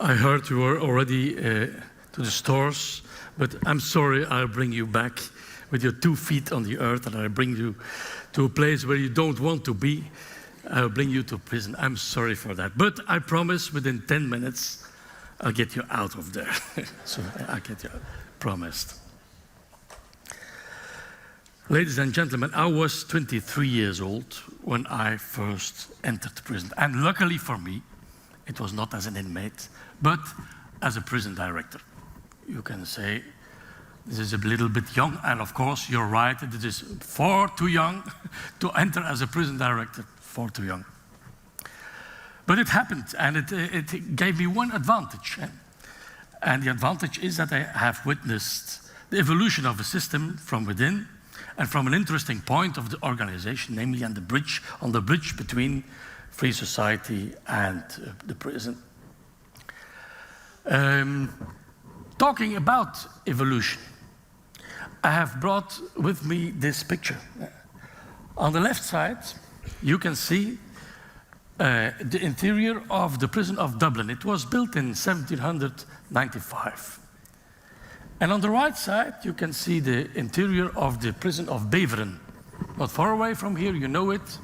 I heard you were already to the stores, but I'm sorry, I'll bring you back with your 2 feet on the earth, and I'll bring you to a place where you don't want to be. I'll bring you to prison. I'm sorry for that. But I promise within 10 minutes, I'll get you out of there. So I get you promised. Ladies and gentlemen, I was 23 years old when I first entered prison. And luckily for me, it was not as an inmate, but as a prison director. You can say, this is a little bit young, and of course, you're right, it is far too young to enter as a prison director, far too young. But it happened, and it gave me one advantage. And the advantage is that I have witnessed the evolution of a system from within, and from an interesting point of the organization, namely on the bridge between free society and the prison. Talking about evolution, I have brought with me this picture. On the left side, you can see the interior of the prison of Dublin. It was built in 1795. And on the right side, you can see the interior of the prison of Beveren. Not far away from here, you know it.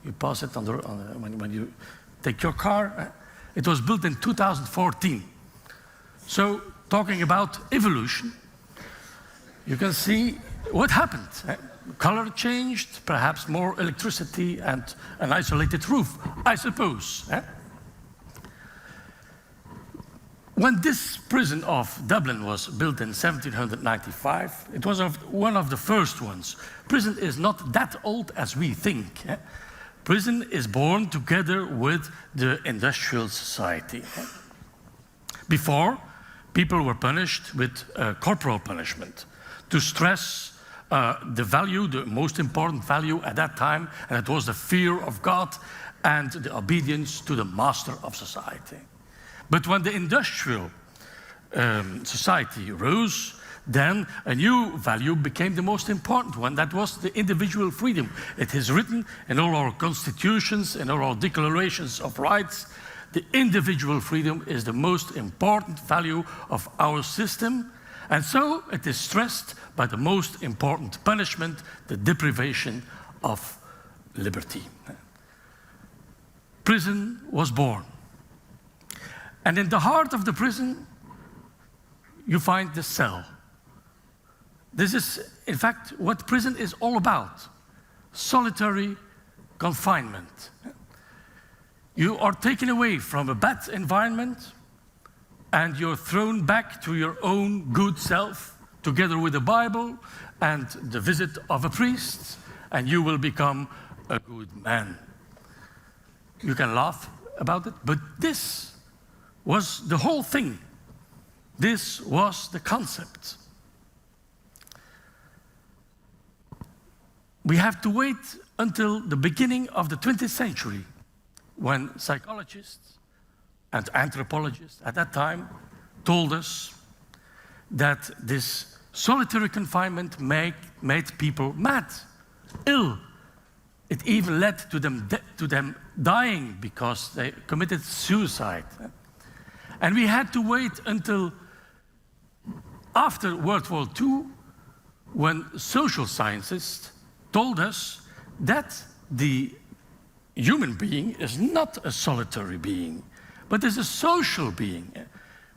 You pass it when you take your car. It was built in 2014. So, talking about evolution, you can see what happened. Color changed, perhaps more electricity and an isolated roof, I suppose. When this prison of Dublin was built in 1795, it was one of the first ones. Prison is not that old as we think. Prison is born together with the industrial society. Before, people were punished with corporal punishment to stress the value, the most important value at that time, and it was the fear of God and the obedience to the master of society. But when the industrial society rose, then a new value became the most important one. That was the individual freedom. It is written in all our constitutions, in all our declarations of rights. The individual freedom is the most important value of our system. And so it is stressed by the most important punishment, the deprivation of liberty. Prison was born. And in the heart of the prison, you find the cell. This is, in fact, what prison is all about. Solitary confinement. You are taken away from a bad environment and you're thrown back to your own good self, together with the Bible and the visit of a priest, and you will become a good man. You can laugh about it, but this was the whole thing. This was the concept. We have to wait until the beginning of the 20th century when psychologists and anthropologists at that time told us that this solitary confinement made people mad, ill. It even led to them dying because they committed suicide. And we had to wait until after World War II, when social scientists told us that the human being is not a solitary being, but is a social being.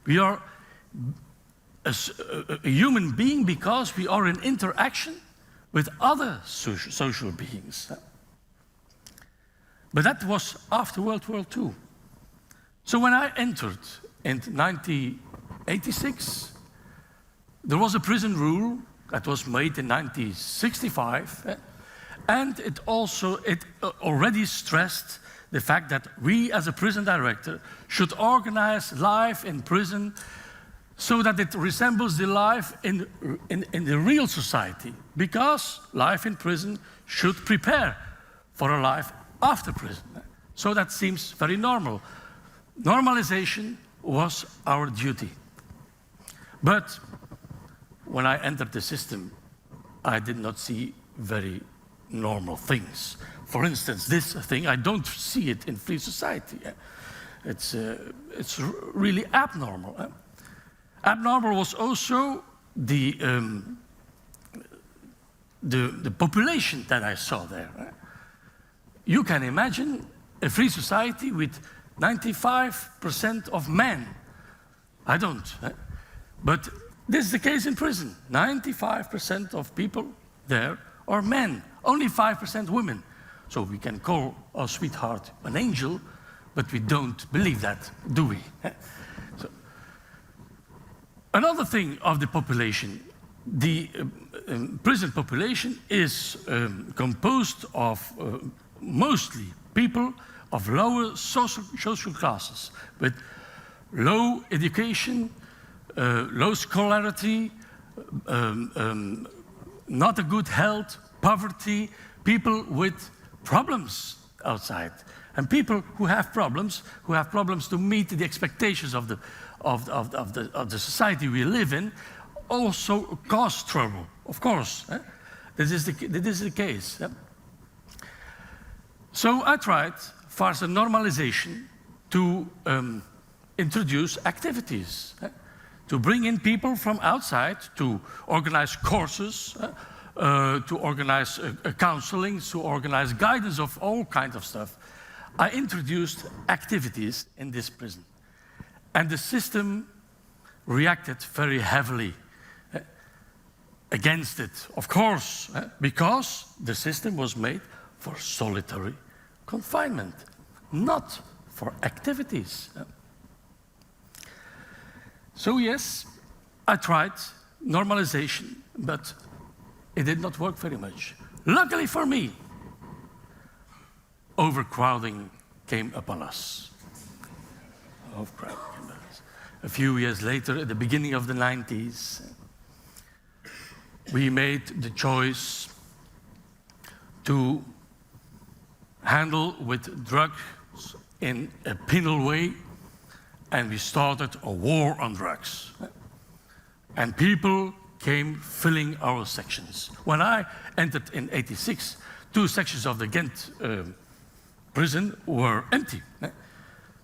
We are a human being because we are in interaction with other social beings. But that was after World War II. So when I entered in 1986, there was a prison rule that was made in 1965, and it already stressed the fact that we as a prison director should organize life in prison so that it resembles the life in the real society, because life in prison should prepare for a life after prison. So that seems very normal. Normalization was our duty. But when I entered the system, I did not see very normal things. For instance, this thing, I don't see it in free society. It's really abnormal. Abnormal was also the population that I saw there. You can imagine a free society with 95% of men. I don't. But this is the case in prison. 95% of people there are men, only 5% women. So we can call our sweetheart an angel, but we don't believe that, do we? So, another thing of the population, the prison population is composed of mostly people of lower social classes, with low education, low scholarity, not a good health, poverty, people with problems outside, and people who have problems to meet the expectations of the society we live in, also cause trouble. Of course, this is the case. So I tried, for the normalization, to introduce activities, to bring in people from outside, to organize courses, to organize counseling, to organize guidance of all kinds of stuff. I introduced activities in this prison. And the system reacted very heavily against it, of course, because the system was made for solitary confinement, not for activities. So yes, I tried normalization, but it did not work very much. Luckily for me, overcrowding came upon us. Overcrowding came upon us. A few years later, at the beginning of the 90s, we made the choice to handle with drugs in a penal way, and we started a war on drugs. And people came filling our sections. When I entered in '86, 2 sections of the Ghent prison were empty.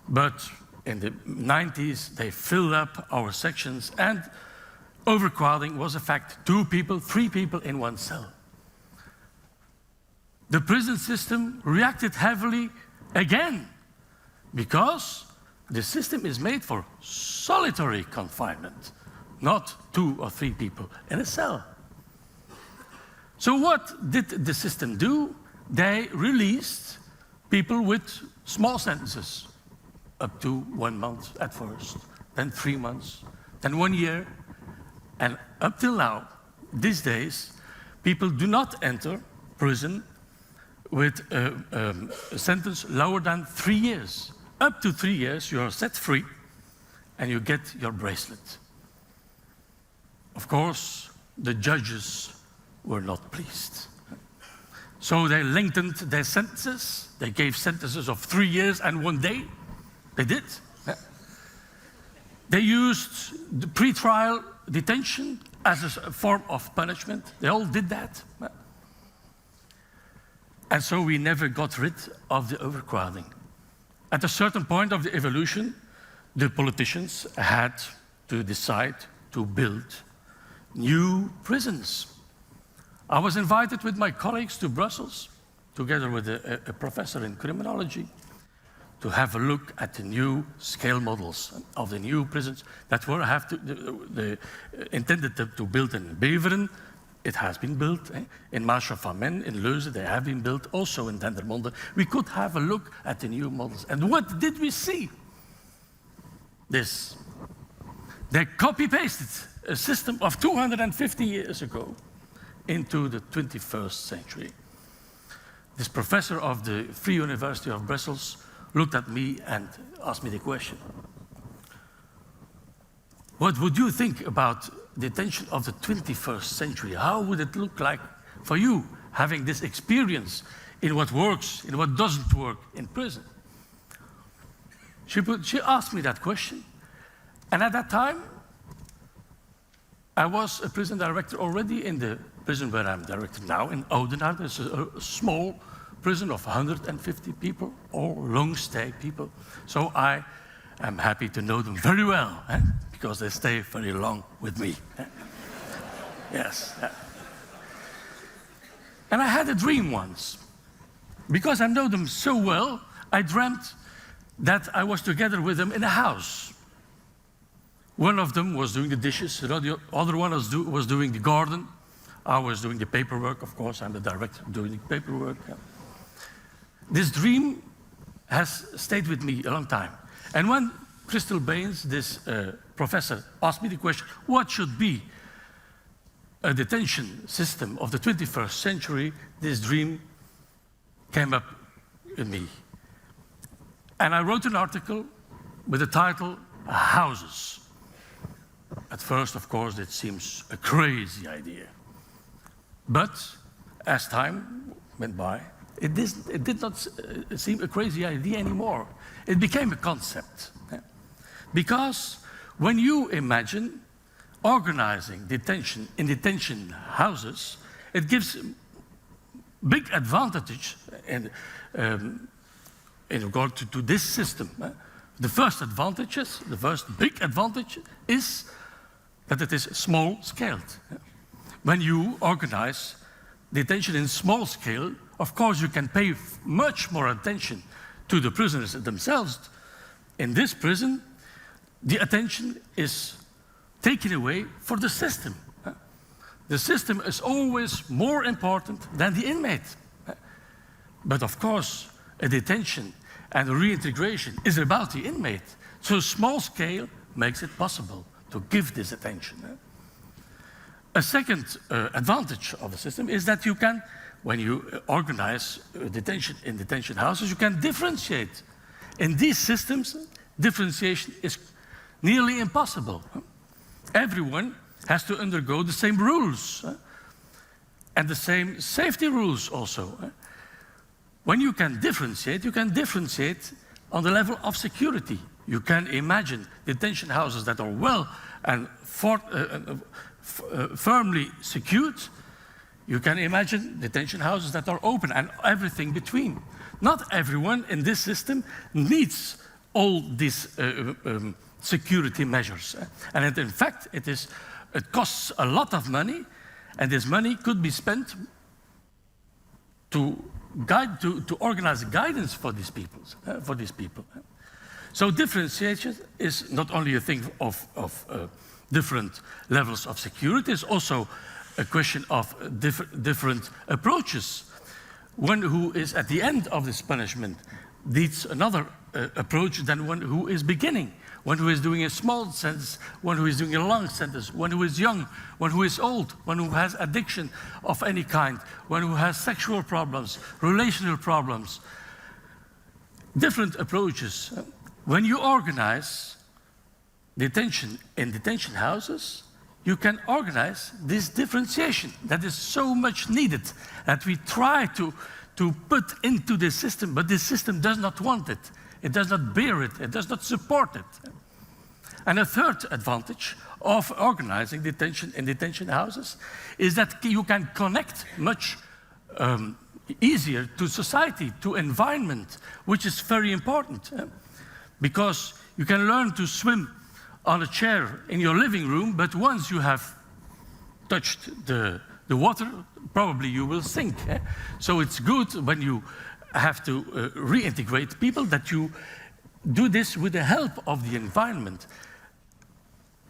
But in the 90s, they filled up our sections, and overcrowding was a fact. 2 people, 3 people in one cell. The prison system reacted heavily again, because the system is made for solitary confinement, not 2 or 3 people in a cell. So what did the system do? They released people with small sentences, up to 1 month at first, then 3 months, then 1 year, and up till now, these days, people do not enter prison with a sentence lower than 3 years. Up to 3 years, you are set free, and you get your bracelet. Of course, the judges were not pleased. So they lengthened their sentences. They gave sentences of 3 years and 1 day. They did. They used the pre-trial detention as a form of punishment. They all did that. And so we never got rid of the overcrowding. At a certain point of the evolution, the politicians had to decide to build new prisons. I was invited with my colleagues to Brussels, together with a professor in criminology, to have a look at the new scale models of the new prisons that were intended to build in Beveren. It has been built. In Maasje-van-Men, in Leuze, they have been built. Also in Dendermonde. We could have a look at the new models. And what did we see? This. They copy-pasted a system of 250 years ago into the 21st century. This professor of the Free University of Brussels looked at me and asked me the question: what would you think about detention of the 21st century? How would it look like for you, having this experience in what works, in what doesn't work in prison? She asked me that question. And at that time, I was a prison director already in the prison where I'm director now, in Oudenaarde. It's a small prison of 150 people, all long-stay people. So I am happy to know them very well, because they stay very long with me. Yes. And I had a dream once. Because I know them so well, I dreamt that I was together with them in a house. One of them was doing the dishes, the other one was doing the garden. I was doing the paperwork, of course, I'm the director doing the paperwork. This dream has stayed with me a long time. And when Crystal Baines, this professor, asked me the question, what should be a detention system of the 21st century, this dream came up in me. And I wrote an article with the title, Houses. At first, of course, it seems a crazy idea. But as time went by, it did not seem a crazy idea anymore. It became a concept. Because when you imagine organizing detention in detention houses, it gives big advantage in regard to this system. The first big advantage is that it is small-scaled. When you organize detention in small scale, of course you can pay much more attention to the prisoners themselves. In this prison, the attention is taken away for the system. The system is always more important than the inmate. But of course, a detention and a reintegration is about the inmate. So small scale makes it possible to give this attention. A second advantage of the system is that you can, when you organize detention in detention houses, you can differentiate. In these systems, differentiation is nearly impossible. Everyone has to undergo the same rules and the same safety rules also. When you can differentiate on the level of security. You can imagine detention houses that are well and firmly secured. You can imagine detention houses that are open and everything between. Not everyone in this system needs all these security measures. And in fact, it costs a lot of money, and this money could be spent to organize guidance for these people. So differentiation is not only a thing of different levels of security, it's also a question of different approaches. One who is at the end of this punishment needs another approach than one who is beginning. One who is doing a small sentence, one who is doing a long sentence, one who is young, one who is old, one who has addiction of any kind, one who has sexual problems, relational problems. Different approaches. When you organize detention in detention houses, you can organize this differentiation that is so much needed, that we try to put into the system, but this system does not want it. It does not bear it. It does not support it. And a third advantage of organizing detention in detention houses is that you can connect much easier to society, to environment, which is very important. Because you can learn to swim on a chair in your living room, but once you have touched the water, probably you will sink. So it's good when you have to reintegrate people that you do this with the help of the environment.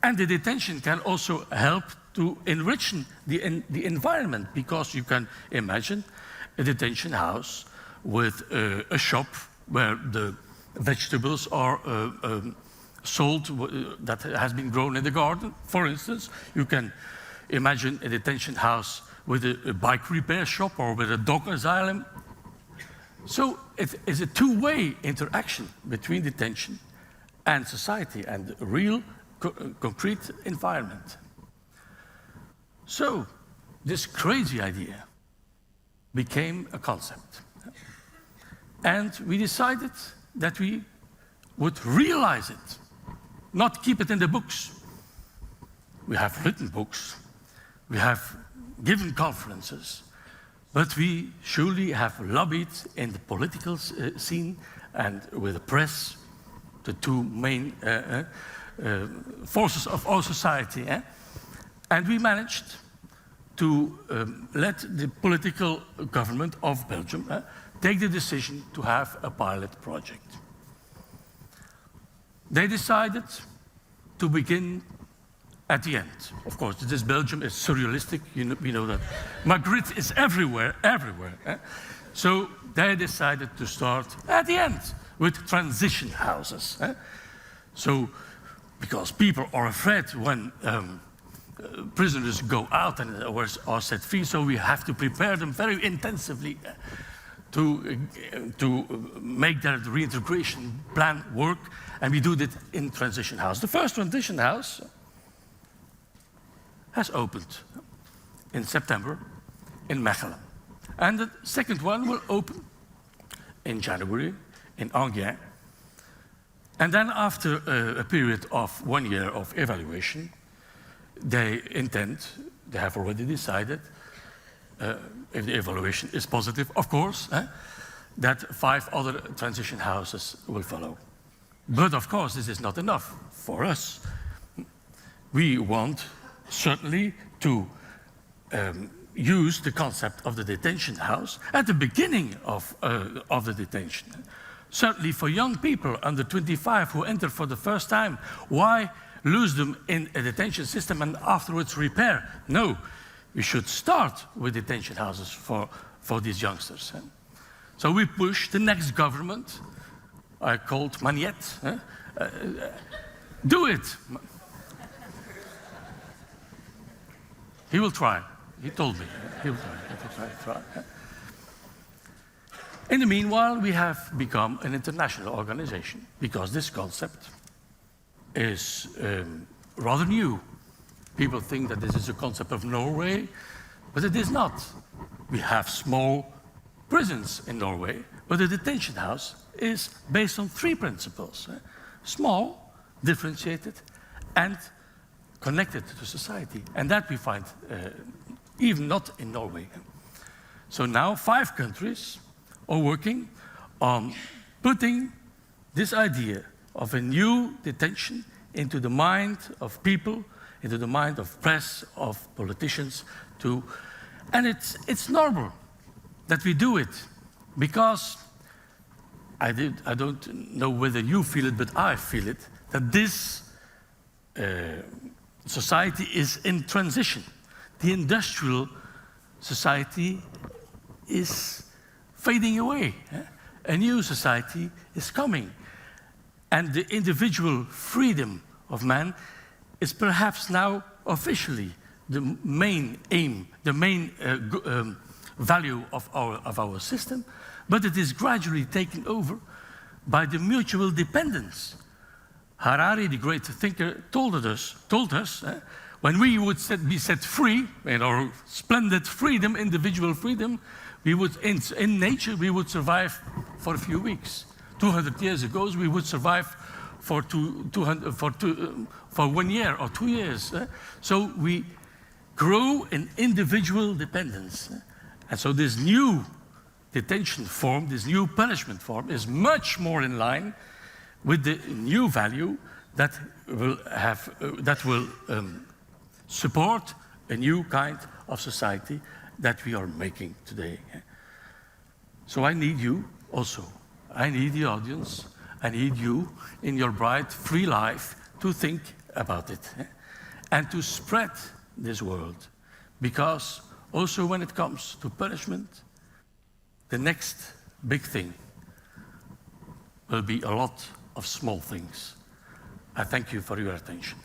And the detention can also help to enrich the environment, because you can imagine a detention house with a shop where the vegetables are sold that has been grown in the garden, for instance. You can imagine a detention house with a bike repair shop or with a dog asylum. So it is a two-way interaction between detention and society and a real concrete environment. So this crazy idea became a concept. And we decided that we would realize it, not keep it in the books. We have written books, we have given conferences, But we surely have lobbied in the political scene and with the press, the two main forces of our society. And we managed to let the political government of Belgium take the decision to have a pilot project. They decided to begin at the end. Of course, this Belgium is surrealistic, we know that. Magritte is everywhere, everywhere. So they decided to start at the end with transition houses. So, because people are afraid when prisoners go out and are set free, so we have to prepare them very intensively to make their reintegration plan work, and we do that in transition house. The first transition house has opened in September in Mechelen. And the second one will open in January in Enghien. And then after a period of 1 year of evaluation, they have already decided, if the evaluation is positive, of course, that 5 other transition houses will follow. But of course, this is not enough for us. We want certainly to use the concept of the detention house at the beginning of the detention. Certainly for young people under 25 who enter for the first time, why lose them in a detention system and afterwards repair? No, we should start with detention houses for these youngsters. So we push the next government, I called Magnette, do it. He will try. He told me. He will try. In the meanwhile, we have become an international organization because this concept is rather new. People think that this is a concept of Norway, but it is not. We have small prisons in Norway, but the detention house is based on 3 principles. Small, differentiated, and connected to society. And that we find even not in Norway. So now 5 countries are working on putting this idea of a new detention into the mind of people, into the mind of press, of politicians, and it's normal that we do it, because I don't know whether you feel it, but I feel it, that this society is in transition. The industrial society is fading away. A new society is coming. And the individual freedom of man is perhaps now officially the main aim, the main value of our system, but it is gradually taken over by the mutual dependence. Harari, the great thinker, told us when we would be set free, in our splendid freedom, individual freedom, we would, in nature, we would survive for a few weeks. 200 years ago, we would survive for 1 year or 2 years. So we grow in individual dependence. And so this new detention form, this new punishment form, is much more in line with the new value that will support a new kind of society that we are making today. So I need you also. I need the audience. I need you in your bright, free life to think about it and to spread this world. Because also when it comes to punishment, the next big thing will be a lot of small things. I thank you for your attention.